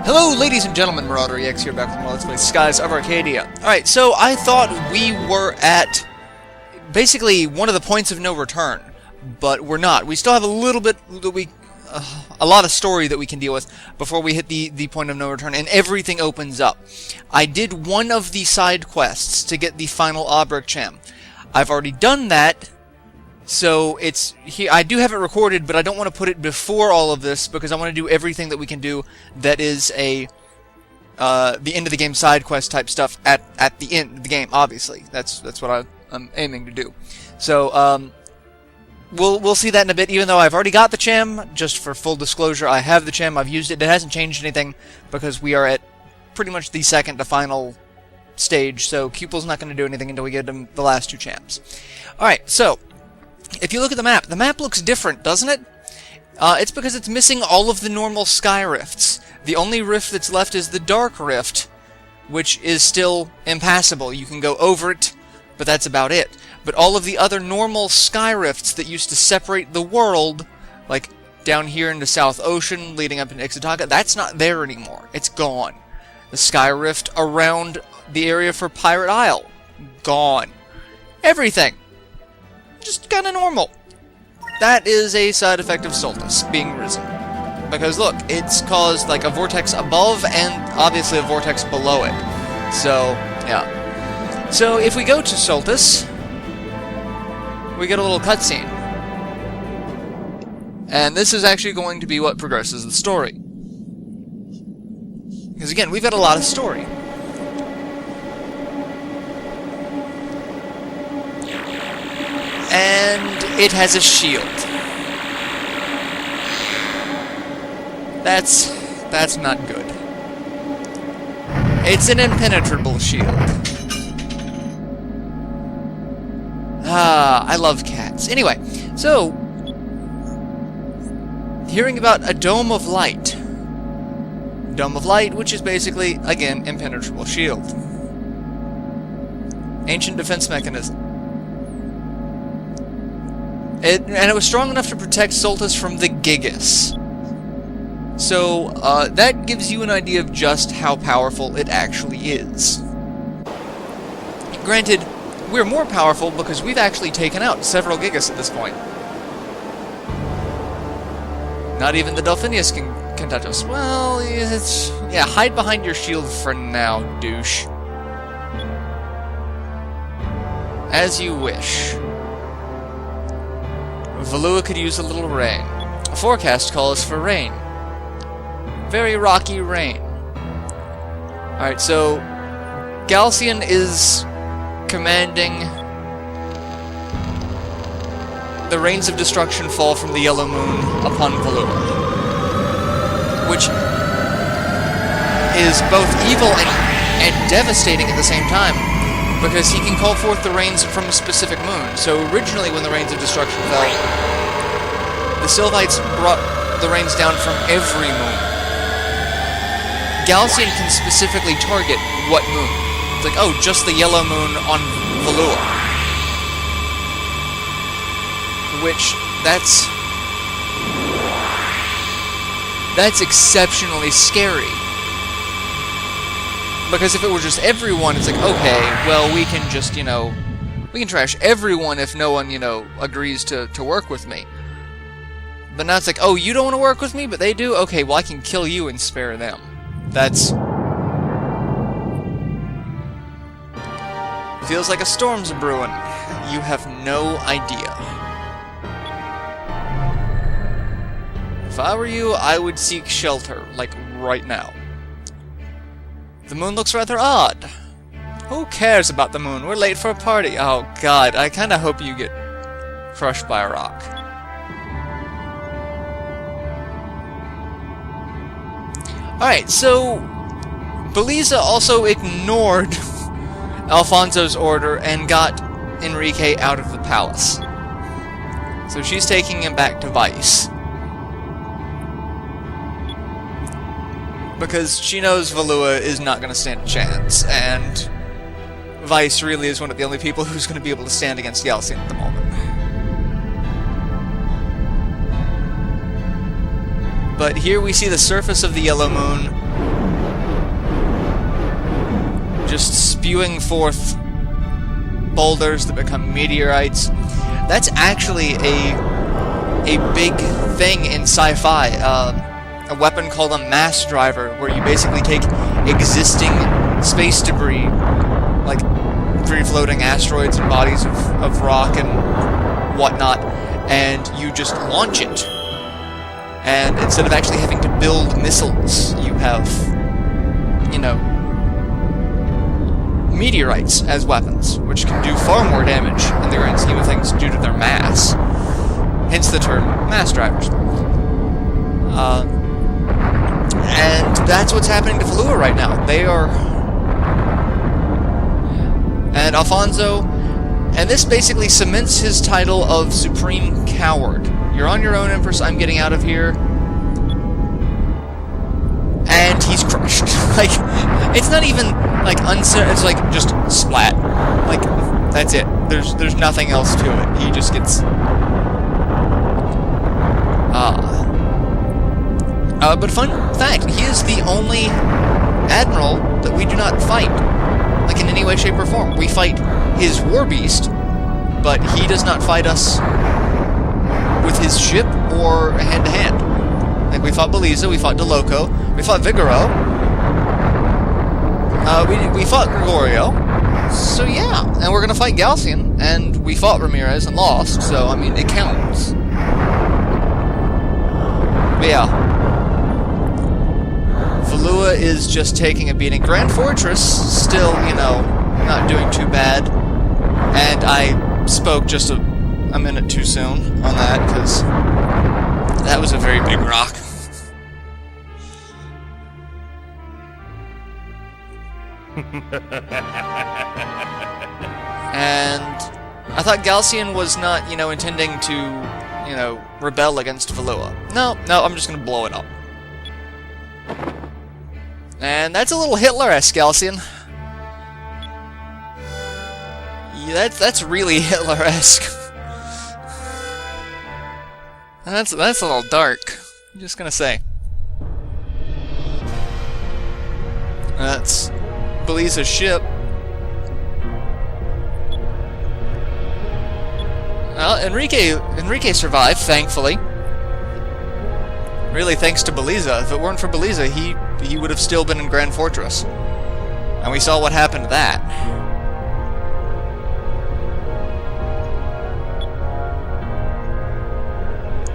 Hello, ladies and gentlemen, MarauderEX here, back with more Let's Play Skies of Arcadia. Alright, so I thought we were at basically one of the points of no return, but we're not. We still have a little bit that a lot of story that we can deal with before we hit the point of no return, and everything opens up. I did one of the side quests to get the final Abrek. I've already done that, so it's here. I do have it recorded, but I don't want to put it before all of this because I want to do everything that we can do that is the end of the game side quest type stuff at the end of the game. Obviously, that's what I'm aiming to do. So we'll see that in a bit. Even though I've already got the gem, just for full disclosure, I have the gem. I've used it. It hasn't changed anything because we are at pretty much the second to final stage. So Cupel's not going to do anything until we get him the last two gems. All right, so. If you look at the map looks different, doesn't it? It's because it's missing all of the normal sky rifts. The only rift that's left is the dark rift, which is still impassable. You can go over it, but that's about it. But all of the other normal sky rifts that used to separate the world, like down here into South Ocean, leading up into Ixataka, that's not there anymore. It's gone. The sky rift around the area for Pirate Isle, gone. Everything. Just kind of normal. That is a side effect of Solstice being risen. Because look, it's caused like a vortex above and obviously a vortex below it. So, yeah. So if we go to Solstice, we get a little cutscene. And this is actually going to be what progresses the story. Because again, we've got a lot of story. And it has a shield. That's not good. It's an impenetrable shield. I love cats. Anyway, so hearing about a Dome of Light. Dome of Light, which is basically, again, impenetrable shield. Ancient defense mechanism. And it was strong enough to protect Solstice from the Gigas. So, that gives you an idea of just how powerful it actually is. Granted, we're more powerful because we've actually taken out several Gigas at this point. Not even the Delphinius can touch us. Well, yeah, hide behind your shield for now, douche. As you wish. Valua could use a little rain. A forecast calls for rain. Very rocky rain. Alright, so Galcian is commanding the rains of destruction fall from the yellow moon upon Valua. Which is both evil and devastating at the same time. Because he can call forth the rains from a specific moon. So originally when the rains of destruction fell, the Sylvites brought the rains down from every moon. Galcian can specifically target what moon. It's like, oh, just the yellow moon on Valua. Which, that's exceptionally scary. Because if it were just everyone, it's like, okay, well, we can just, we can trash everyone if no one, agrees to work with me. But now it's like, oh, you don't want to work with me, but they do? Okay, well, I can kill you and spare them. That's... feels like a storm's brewing. You have no idea. If I were you, I would seek shelter, like, right now. The moon looks rather odd. Who cares about the moon? We're late for a party. Oh god, I kinda hope you get crushed by a rock. Alright, so Belisa also ignored Alfonso's order and got Enrique out of the palace. So she's taking him back to Vyse. Because she knows Valua is not going to stand a chance, and Vyse really is one of the only people who's going to be able to stand against Galcian at the moment. But here we see the surface of the yellow moon just spewing forth boulders that become meteorites. That's actually a big thing in sci-fi. A weapon called a mass driver, where you basically take existing space debris, like free-floating asteroids and bodies of rock and whatnot, and you just launch it. And instead of actually having to build missiles, you have, you know, meteorites as weapons, which can do far more damage in the grand scheme of things due to their mass. Hence the term mass drivers. And that's what's happening to Valua right now. They are... And Alfonso... And this basically cements his title of Supreme Coward. You're on your own, Empress, I'm getting out of here. And he's crushed. Like, it's not even, like, it's like, just splat. Like, that's it. There's nothing else to it. He just gets... but fun fact, he is the only admiral that we do not fight, like, in any way, shape, or form. We fight his war beast, but he does not fight us with his ship or hand-to-hand. Like, we fought Beliza, we fought DeLoco, we fought Vigoro, we fought Gregorio, so yeah, and we're gonna fight Galcian, and we fought Ramirez and lost, so, I mean, it counts. But yeah. Valua is just taking a beating. Grand Fortress, still, you know, not doing too bad. And I spoke just a minute too soon on that, because that was a very big rock. And I thought Galcian was not, you know, intending to, you know, rebel against Valua. No, I'm just gonna blow it up. And that's a little Hitler-esque, Galcian. Yeah, that's really Hitler-esque. That's a little dark. I'm just gonna say. That's Beliza's ship. Well, Enrique survived, thankfully. Really, thanks to Beliza. If it weren't for Beliza, he would have still been in Grand Fortress. And we saw what happened to that.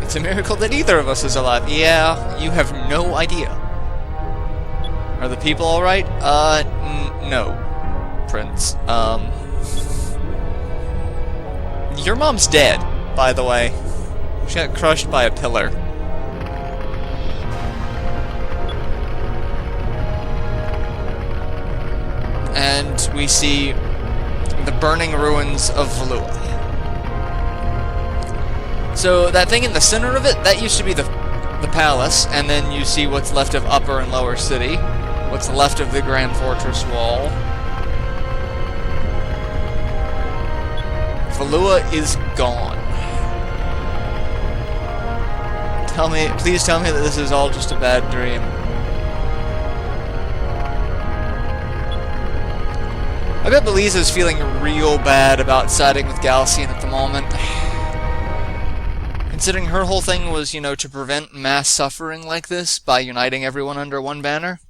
It's a miracle that either of us is alive. Yeah, you have no idea. Are the people alright? No, Prince. Your mom's dead, by the way. She got crushed by a pillar. And we see the burning ruins of Valua. So that thing in the center of it, that used to be the palace, and then you see what's left of Upper and Lower City, what's left of the Grand Fortress wall. Valua is gone. Please tell me that this is all just a bad dream. I bet Beliza's feeling real bad about siding with Galcian at the moment. Considering her whole thing was, you know, to prevent mass suffering like this by uniting everyone under one banner.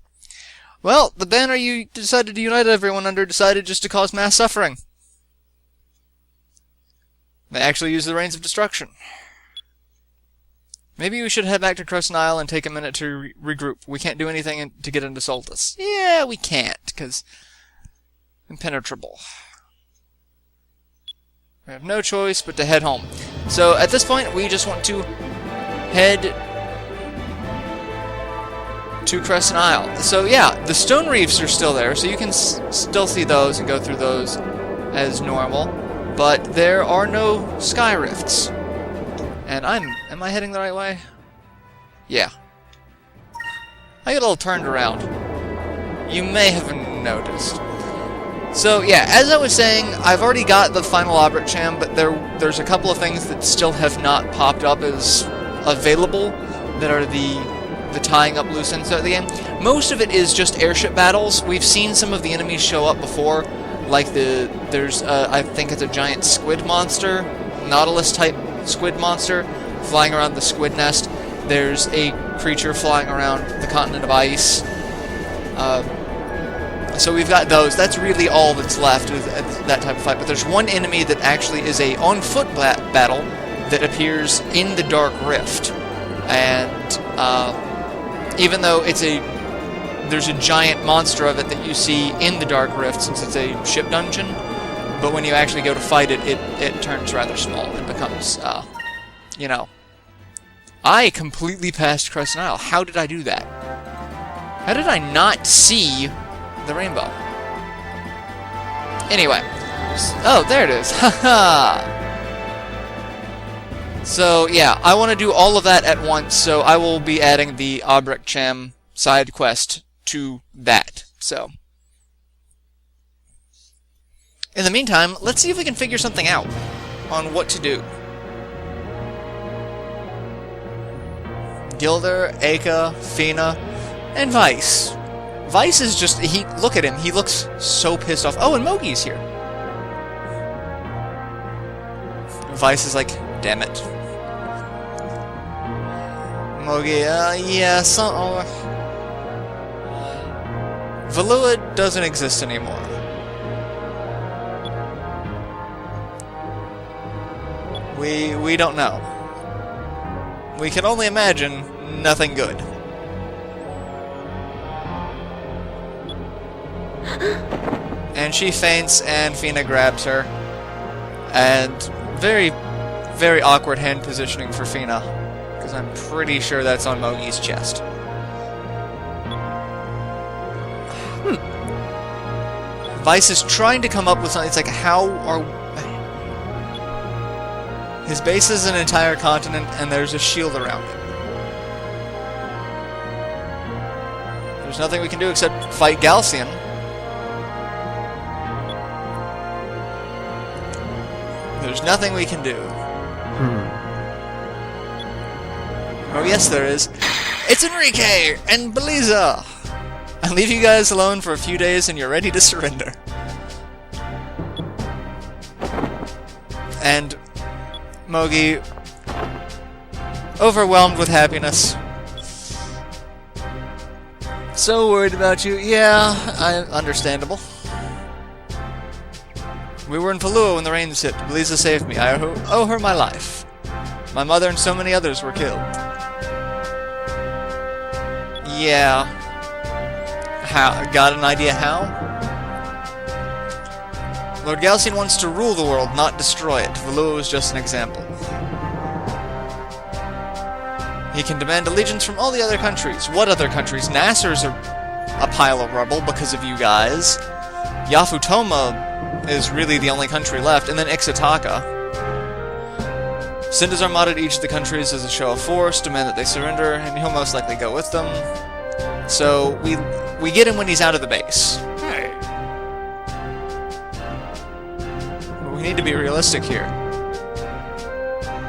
Well, the banner you decided to unite everyone under decided just to cause mass suffering. They actually use the Reigns of Destruction. Maybe we should head back to Crescent Isle and take a minute to regroup. We can't do anything to get into Soltis. Yeah, we can't, because... impenetrable. We have no choice but to head home. So at this point, we just want to head to Crescent Isle. So yeah, the stone reefs are still there, so you can still see those and go through those as normal. But there are no sky rifts. And am I heading the right way? Yeah. I get a little turned around. You may have noticed. So yeah, as I was saying, I've already got the final Obricham, but there's a couple of things that still have not popped up as available that are the the tying up loose ends of the game. Most of it is just airship battles. We've seen some of the enemies show up before, like there's I think it's a giant squid monster, Nautilus type squid monster flying around the squid nest. There's a creature flying around the continent of ice. So we've got those. That's really all that's left with that type of fight. But there's one enemy that actually is a on-foot battle that appears in the Dark Rift. And even though there's a giant monster of it that you see in the Dark Rift, since it's a ship dungeon, but when you actually go to fight it, it turns rather small and becomes, you know. I completely passed Crescent Isle. How did I do that? How did I not see the rainbow? Anyway. Oh, there it is. Haha! So, yeah, I want to do all of that at once, so I will be adding the Albrecht side quest to that. So, in the meantime, let's see if we can figure something out on what to do. Gilder, Aka, Fina, and Vyse. Vyse is just, look at him, he looks so pissed off. Oh, and Mogi's here. Vyse is like, damn it. Mogi, yeah, Valua doesn't exist anymore. We don't know. We can only imagine nothing good. And she faints, and Fina grabs her. And very, very awkward hand positioning for Fina, because I'm pretty sure that's on Mogi's chest. Vyse is trying to come up with something. It's like, how are... His base is an entire continent, and there's a shield around it. There's nothing we can do except fight Galcian. There's nothing we can do. Oh yes, there is. It's Enrique and Beliza! I leave you guys alone for a few days and you're ready to surrender. And Mogi, overwhelmed with happiness. So worried about you. Yeah, understandable. We were in Valua when the rains hit. Beliza saved me. I owe her my life. My mother and so many others were killed. Yeah. How? Got an idea how? Lord Galcian wants to rule the world, not destroy it. Valua was just an example. He can demand allegiance from all the other countries. What other countries? Nasser's a pile of rubble because of you guys. Yafutoma is really the only country left, and then Ixataka. Send his armada to each of the countries as a show of force, demand that they surrender, and he'll most likely go with them. So, we get him when he's out of the base. Hey. But we need to be realistic here.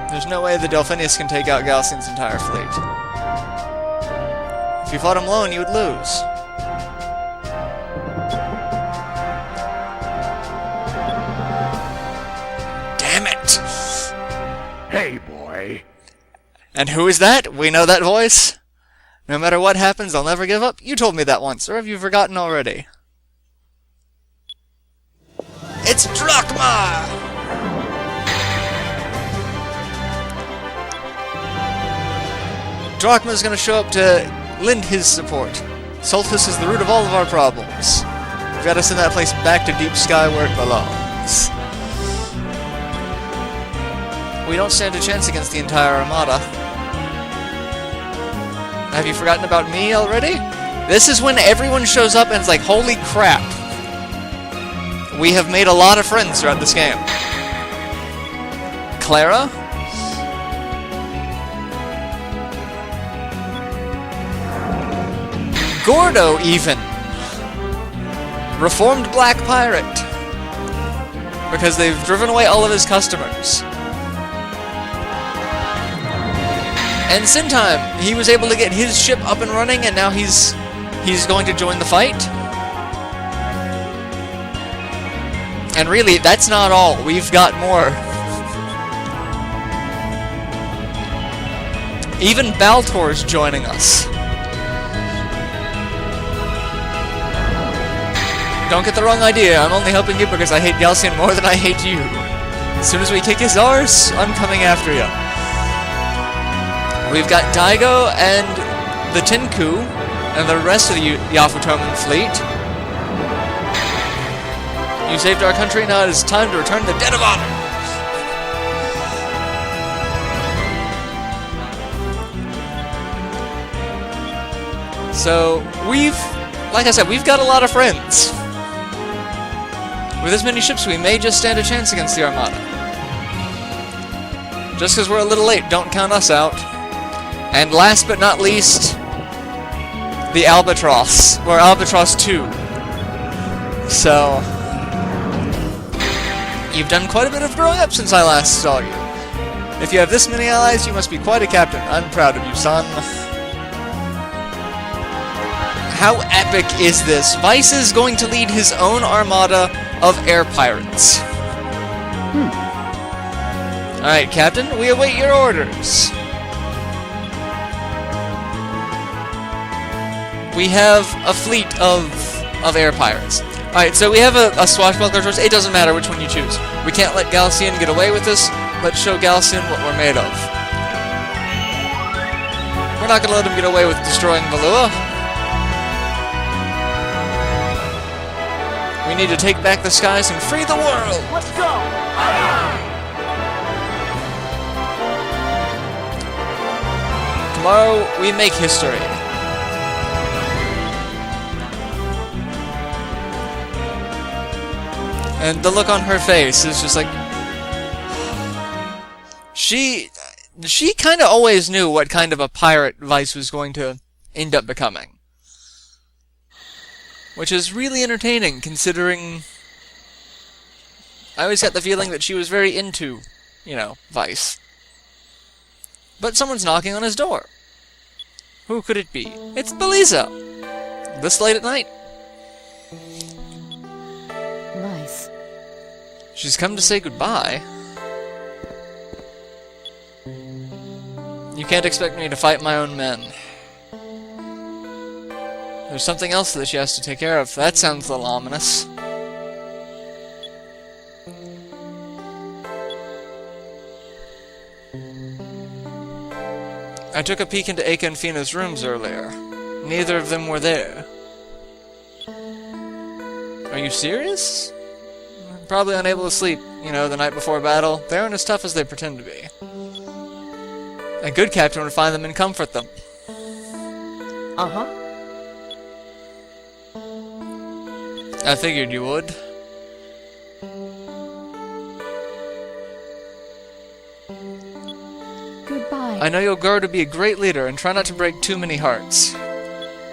There's no way the Delphinius can take out Galcian's entire fleet. If you fought him alone, you would lose. Damn it! Hey, boy. And who is that? We know that voice. No matter what happens, I'll never give up. You told me that once, or have you forgotten already? It's Drachma! Drachma's gonna show up to lend his support. Solstice is the root of all of our problems. We've gotta send that place back to deep sky where it belongs. We don't stand a chance against the entire armada. Have you forgotten about me already? This is when everyone shows up and it's like, holy crap. We have made a lot of friends throughout this game. Clara? Gordo, even. Reformed Black Pirate. Because they've driven away all of his customers. And Sintime, he was able to get his ship up and running, and now he's going to join the fight. And really, that's not all. We've got more. Even Baltor's joining us. Don't get the wrong idea, I'm only helping you because I hate Galcian more than I hate you. As soon as we kick his arse, I'm coming after you. We've got Daigo and the Tinku and the rest of the Yafutoman fleet. You saved our country, now it is time to return the debt of honor. So, like I said, we've got a lot of friends. With as many ships, we may just stand a chance against the Armada. Just because we're a little late, don't count us out. And last but not least, the Albatross, or Albatross 2. So, you've done quite a bit of growing up since I last saw you. If you have this many allies, you must be quite a captain. I'm proud of you, son. How epic is this? Vyse is going to lead his own armada of air pirates. Alright, Captain, we await your orders. We have a fleet of air pirates. Alright, so we have a swashbuckler choice. It doesn't matter which one you choose. We can't let Galcian get away with this. Let's show Galcian what we're made of. We're not going to let him get away with destroying Valua. We need to take back the skies and free the world! Let's go! Tomorrow, we make history. And the look on her face is just like... She kind of always knew what kind of a pirate Vyse was going to end up becoming. Which is really entertaining, considering... I always got the feeling that she was very into, you know, Vyse. But someone's knocking on his door. Who could it be? It's Belisa! This late at night. Nice. She's come to say goodbye. You can't expect me to fight my own men. There's something else that she has to take care of. That sounds a little ominous. I took a peek into Eika and Fina's rooms earlier. Neither of them were there. Are you serious? Probably unable to sleep, you know, the night before battle. They aren't as tough as they pretend to be. A good captain would find them and comfort them. Uh-huh. I figured you would. Goodbye. I know you'll grow to be a great leader and try not to break too many hearts.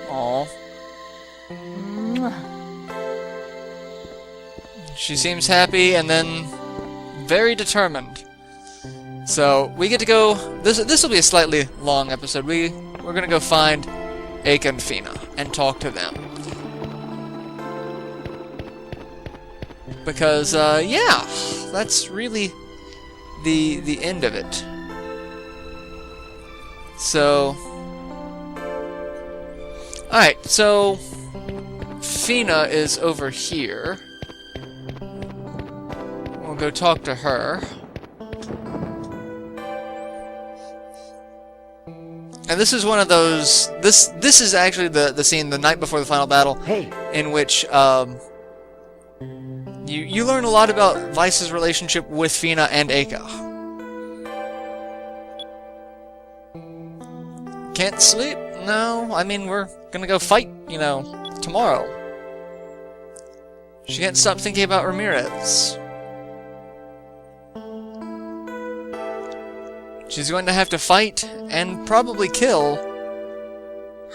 Aww. Mwah. She seems happy and then very determined. So we get to go. This will be a slightly long episode. We're gonna go find Eika and Fina and talk to them. Because yeah, that's really the end of it. So, alright, so Fina is over here. We'll go talk to her. And this is one of those... This is actually the scene the night before the final battle, Hey. in which you learn a lot about Vyse's relationship with Fina and Eika. Can't sleep? No, I mean, we're gonna go fight, you know, tomorrow. She can't stop thinking about Ramirez. She's going to have to fight and probably kill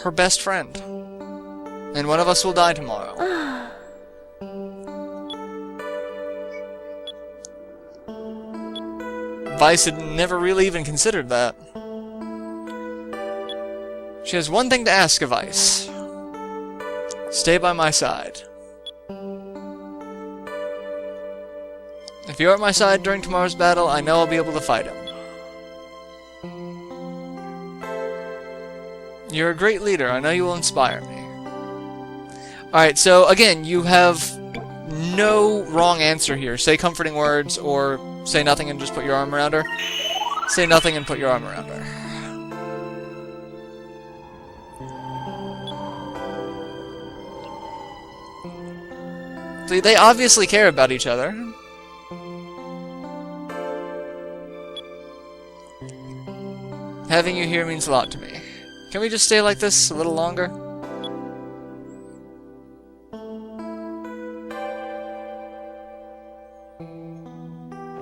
her best friend. And one of us will die tomorrow. Vyse had never really even considered that. She has one thing to ask of Vyse. Stay by my side. If you're at my side during tomorrow's battle, I know I'll be able to fight him. You're a great leader. I know you will inspire me. Alright, so again, you have no wrong answer here. Say comforting words, or say nothing and just put your arm around her. Say nothing and put your arm around her. See, they obviously care about each other. Having you here means a lot to me. Can we just stay like this a little longer?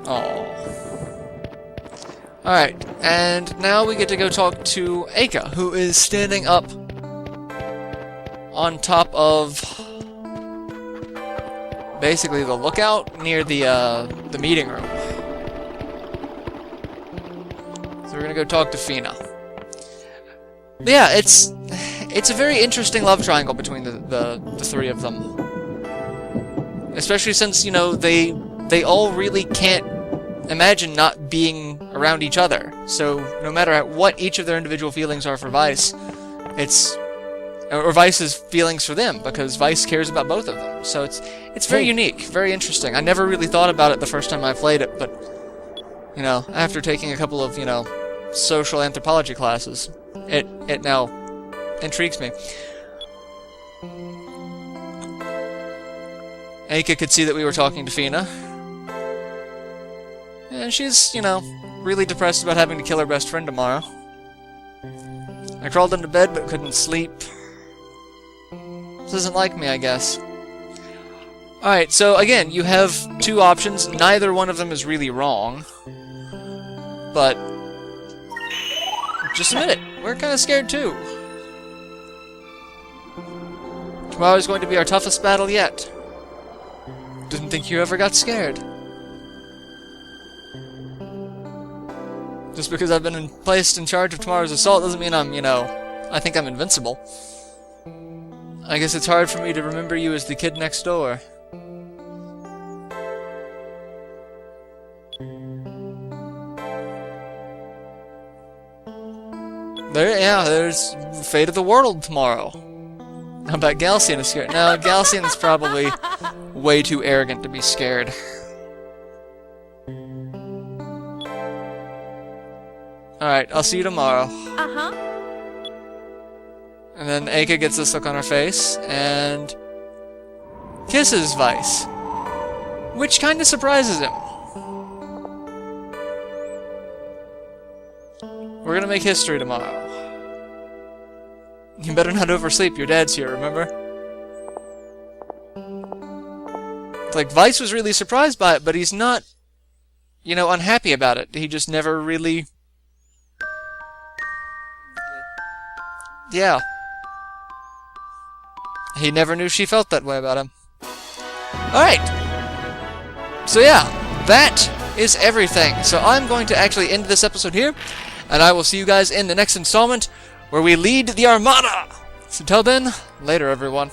Oh. Alright, and now we get to go talk to Aka, who is standing up on top of basically the lookout near the meeting room. So we're gonna go talk to Fina. But yeah, it's a very interesting love triangle between the three of them. Especially since, you know, they all really can't imagine not being around each other. So no matter what each of their individual feelings are for Vyse, or Vyse's feelings for them, because Vyse cares about both of them. So it's very unique, very interesting. I never really thought about it the first time I played it, but you know, after taking a couple of, you know, social anthropology classes, it now intrigues me. Aka could see that we were talking to Fina. And she's, you know, really depressed about having to kill her best friend tomorrow. I crawled into bed but couldn't sleep. This isn't like me, I guess. Alright, so again, you have two options. Neither one of them is really wrong. But just admit it, we're kind of scared too. Tomorrow is going to be our toughest battle yet. Didn't think you ever got scared. Just because I've been placed in charge of tomorrow's assault doesn't mean I'm, you know, I think I'm invincible. I guess it's hard for me to remember you as the kid next door. There's Fate of the World tomorrow. How about Galcian is scared? No, Galcian is probably way too arrogant to be scared. Alright, I'll see you tomorrow. Uh-huh. And then Aka gets this look on her face, and kisses Vyse. Which kind of surprises him. We're gonna make history tomorrow. You better not oversleep, your dad's here, remember? Like, Vyse was really surprised by it, but he's not, you know, unhappy about it. He just never really... Yeah. He never knew she felt that way about him. Alright. So yeah, that is everything. So I'm going to actually end this episode here, and I will see you guys in the next installment, where we lead the Armada! So till then, later everyone.